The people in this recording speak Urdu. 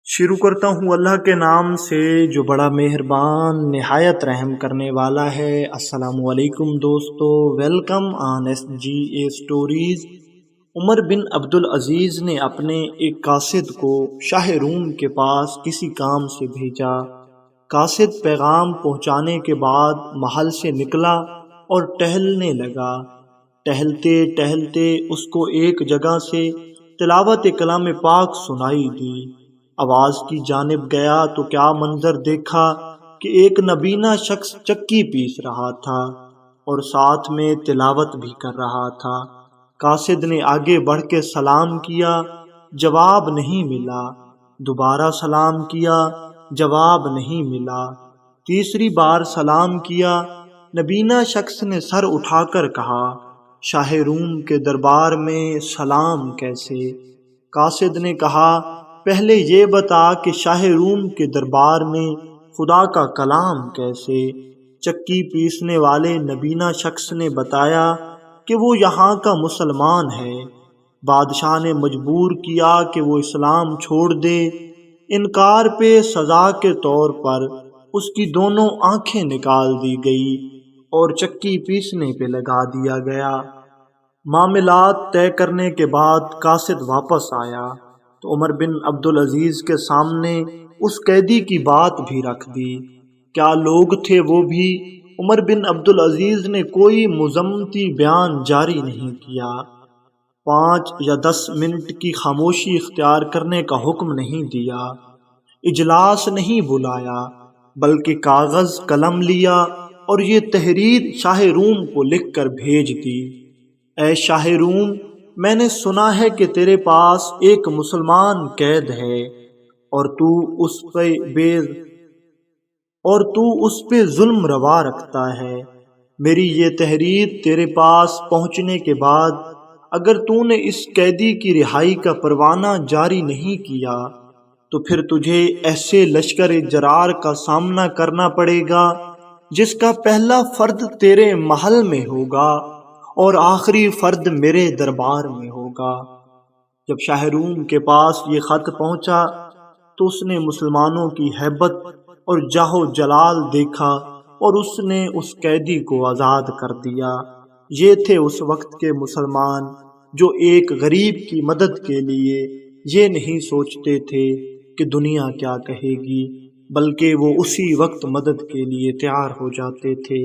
شروع کرتا ہوں اللہ کے نام سے جو بڑا مہربان نہایت رحم کرنے والا ہے۔ السلام علیکم دوستو، welcome on S G A stories. Umar bin Abdulaziz نے اپنے ایک قاصد کو شاہ روم کے پاس کسی کام سے بھیجا۔ قاصد پیغام پہنچانے کے بعد محل سے نکلا اور ٹہلنے لگا۔ ٹہلتے ٹہلتے اس کو ایک جگہ سے تلاوت کلام پاک سنائی دی۔ آواز کی جانب گیا تو کیا منظر دیکھا کہ ایک نبینا شخص چکی پیس رہا تھا اور ساتھ میں تلاوت بھی کر رہا تھا۔ قاصد نے آگے بڑھ کے سلام کیا، جواب نہیں ملا۔ دوبارہ سلام کیا، جواب نہیں ملا۔ تیسری بار سلام کیا، نبینا شخص نے سر اٹھا کر کہا، شاہ روم کے دربار میں سلام کیسے؟ قاصد نے کہا، پہلے یہ بتا کہ شاہ روم کے دربار میں خدا کا کلام کیسے؟ چکی پیسنے والے نبینا شخص نے بتایا کہ وہ یہاں کا مسلمان ہے۔ بادشاہ نے مجبور کیا کہ وہ اسلام چھوڑ دے۔ انکار پہ سزا کے طور پر اس کی دونوں آنکھیں نکال دی گئی اور چکی پیسنے پہ لگا دیا گیا۔ معاملات طے کرنے کے بعد قاصد واپس آیا تو عمر بن عبدالعزیز کے سامنے اس قیدی کی بات بھی رکھ دی۔ کیا لوگ تھے وہ بھی؟ عمر بن عبدالعزیز نے کوئی مذمتی بیان جاری نہیں کیا، 5 یا 10 منٹ کی خاموشی اختیار کرنے کا حکم نہیں دیا، اجلاس نہیں بلایا، بلکہ کاغذ قلم لیا اور یہ تحریر شاہ روم کو لکھ کر بھیج دی۔ اے شاہ روم، میں نے سنا ہے کہ تیرے پاس ایک مسلمان قید ہے اور تو اس پہ ظلم روا رکھتا ہے۔ میری یہ تحریر تیرے پاس پہنچنے کے بعد اگر تو نے اس قیدی کی رہائی کا پروانہ جاری نہیں کیا تو پھر تجھے ایسے لشکر جرار کا سامنا کرنا پڑے گا جس کا پہلا فرد تیرے محل میں ہوگا اور آخری فرد میرے دربار میں ہوگا۔ جب شاہ روم کے پاس یہ خط پہنچا تو اس نے مسلمانوں کی ہیبت اور جاہ و جلال دیکھا اور اس نے اس قیدی کو آزاد کر دیا۔ یہ تھے اس وقت کے مسلمان جو ایک غریب کی مدد کے لیے یہ نہیں سوچتے تھے کہ دنیا کیا کہے گی، بلکہ وہ اسی وقت مدد کے لیے تیار ہو جاتے تھے۔